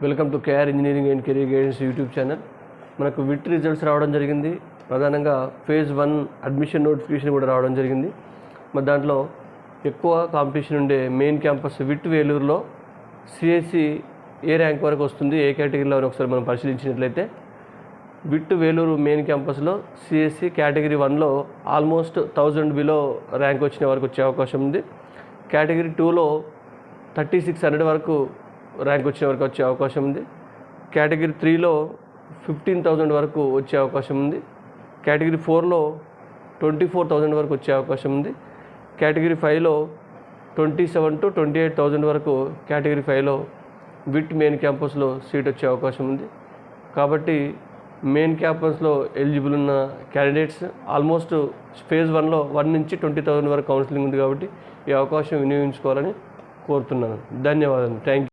Welcome to KR engineering and career guidance YouTube channel. మనకు VIT results రావడం జరిగింది. ప్రధానంగా ఫేజ్ 1 అడ్మిషన్ నోటిఫికేషన్ కూడా రావడం జరిగింది. మరి దాంట్లో ఎక్కువ కాంపిటీషన్ ఉండే మెయిన్ క్యాంపస్ విట్ వేలూరులో సిఎస్సి ఏ ర్యాంక్ వరకు వస్తుంది, ఏ కేటగిరీలో ఒకసారి మనం పరిశీలించినట్లయితే విట్ వేలూరు మెయిన్ క్యాంపస్లో సిఎస్సి కేటగిరీ 1లో ఆల్మోస్ట్ 1000 బిలో ర్యాంక్ వచ్చిన వరకు వచ్చే అవకాశం ఉంది. కేటగిరీ 2లో 3600 వరకు ర్యాంక్ వచ్చిన వరకు వచ్చే అవకాశం ఉంది. కేటగిరీ 3లో 15,000 వరకు వచ్చే అవకాశం ఉంది. కేటగిరీ 4లో 24,000 వరకు వచ్చే అవకాశం ఉంది. కేటగిరీ 5లో 27,000 to 28,000 వరకు కేటగిరీ 5లో విట్ మెయిన్ క్యాంపస్లో సీట్ వచ్చే అవకాశం ఉంది. కాబట్టి మెయిన్ క్యాంపస్లో ఎలిజిబుల్ ఉన్న క్యాండిడేట్స్ ఆల్మోస్ట్ ఫేజ్ 1లో 1 నుంచి 20,000 వరకు కౌన్సిలింగ్ ఉంది. కాబట్టి ఈ అవకాశం వినియోగించుకోవాలని కోరుతున్నాను. ధన్యవాదాలు. Thank you.